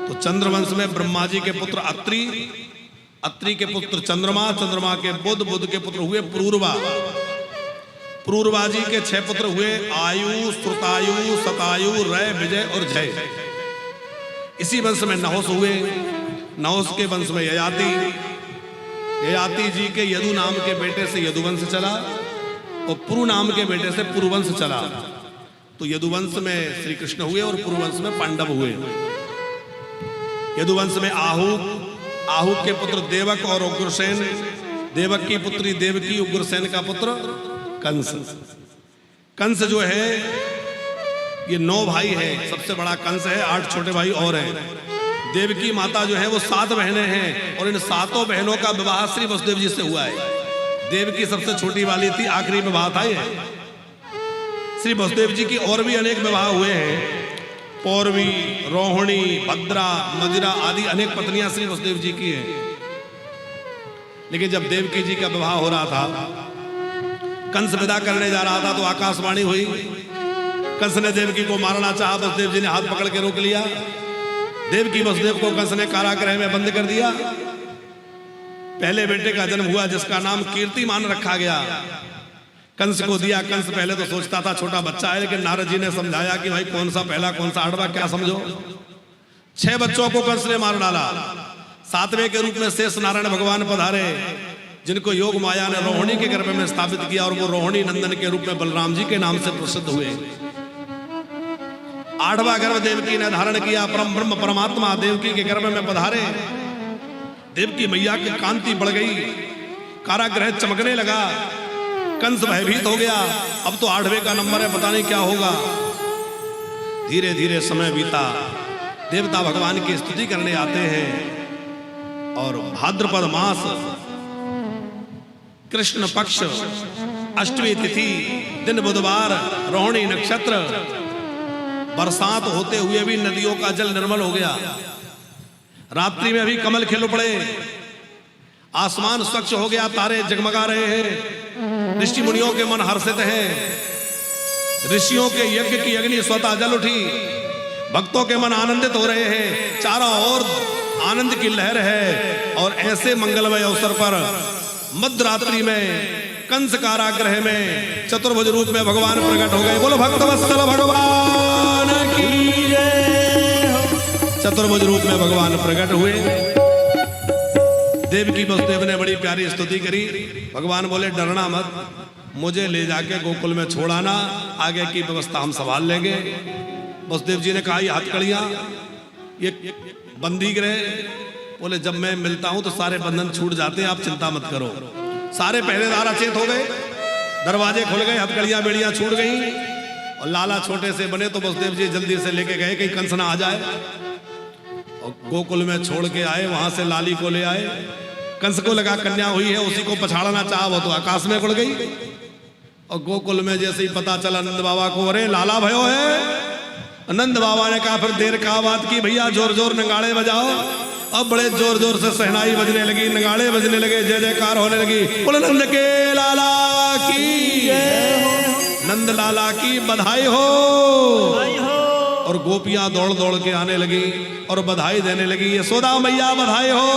तो चंद्रवंश में ब्रह्मा जी के पुत्र अत्रि, अत्रि के पुत्र चंद्रमा, चंद्रमा के बुध, बुध के पुत्र हुए पुरूरवा, पुरूरवा जी के 6 पुत्र हुए आयु, श्रुतायु, शतायु, रय, विजय और जय। इसी वंश में नहुस हुए, नहुस के वंश में ययाति, ययाति जी के यदु नाम के बेटे से यदुवंश चला और पुरु नाम के बेटे से पुरुवंश चला। तो यदुवंश में श्री कृष्ण हुए और पुरुवंश में पांडव हुए। यदुवंश में आहूक, आहूक के पुत्र देवक और उग्रसेन, देवक की पुत्री देवकी, उग्रसेन का पुत्र कंस। कंस जो है ये 9 भाई है, सबसे बड़ा कंस है, 8 छोटे भाई और हैं। देवकी माता जो है वो 7 बहनें हैं और इन 7 बहनों का विवाह श्री वसुदेव जी से हुआ है। देवकी सबसे छोटी वाली थी, आखिरी विवाह था ये। श्री वसुदेव जी की और भी अनेक विवाह हुए हैं, पौरवी, रोहिणी, भद्रा, मदिरा आदि अनेक पत्नियां श्री वसुदेव जी की हैं। लेकिन जब देवकी जी का विवाह हो रहा था, कंस विदा करने जा रहा था तो आकाशवाणी हुई। कंस ने देवकी को मारना चाहा, वसुदेव जी ने हाथ पकड़ के रोक लिया। देवकी वसुदेव को कंस ने कारागृह में बंद कर दिया। पहले बेटे का जन्म हुआ जिसका नाम कीर्तिमान रखा गया, कंस को दिया। कंस पहले तो सोचता था छोटा बच्चा है, लेकिन नारद जी ने समझाया कि भाई कौन सा पहला कौन सा आठवां क्या समझो। 6 बच्चों को कंस ने मार डाला। 7वें के रूप में शेष नारायण भगवान पधारे, जिनको योग माया ने रोहिणी के गर्भ में स्थापित किया और वो रोहिणी नंदन के रूप में बलराम जी के नाम से प्रसिद्ध हुए। 8वां गर्भ देवकी ने धारण किया, परम ब्रह्म परमात्मा देवकी के गर्भ में पधारे। देवकी मैया की कांति बढ़ गई, कारागृह चमकने लगा। कंस भयभीत हो गया, अब तो 8वें का नंबर है, पता नहीं क्या होगा। धीरे धीरे समय बीता, देवता भगवान की स्तुति करने आते हैं और भाद्रपद मास कृष्ण पक्ष अष्टमी तिथि दिन बुधवार रोहिणी नक्षत्र, बरसात होते हुए भी नदियों का जल निर्मल हो गया। रात्रि में भी कमल खिल पड़े, आसमान स्वच्छ हो गया, तारे जगमगा रहे हैं। ऋषि मुनियों के मन हर्षित हैं, ऋषियों के यज्ञ की अग्नि स्वतः जल उठी, भक्तों के मन आनंदित हो रहे हैं। चारों ओर आनंद की लहर है। और ऐसे मंगलमय अवसर पर मध्यरात्रि में कंस कारागृह में चतुर्भुज रूप में भगवान प्रकट हो गए। बोलो भक्तवत्सल भगवान की जय। चतुर्भुज रूप में भगवान प्रकट हुए। देवकी वसुदेव ने बड़ी प्यारी स्तुति करी। भगवान बोले डरना मत, मुझे ले जाके गोकुल में छोड़ाना, आगे की व्यवस्था हम संभाल लेंगे। वसुदेव जी ने कहा ये हथकड़ियां, ये बंदी गृह, बोले जब मैं मिलता हूं तो सारे बंधन छूट जाते हैं, आप चिंता मत करो। सारे पहरेदार अचेत हो गए, दरवाजे खुल गए, हथकड़ियां बेड़ियां छूट गई और लाला छोटे से बने। तो वसुदेव जी जल्दी से लेके गए कहीं कंस ना आ जाए, और गोकुल में छोड़ के आए। वहां से लाली को ले आए। कंस को लगा कन्या हुई है, उसी को पछाड़ना चाहा, वो तो आकाश में उड़ गई। और गोकुल में जैसे ही पता चला नंद बाबा को, अरे लाला भयो है। नंद बाबा ने कहा फिर देर का बात की, भैया जोर जोर नगाड़े बजाओ। अब बड़े जोर जोर से सहनाई बजने लगी, नगाड़े बजने लगे, जय जयकार होने लगी। बोले नंद के लाला की, नंद लाला की बधाई हो। और गोपियां दौड़ दौड़ के आने लगी और बधाई देने लगी, यशोदा मैया बधाई हो।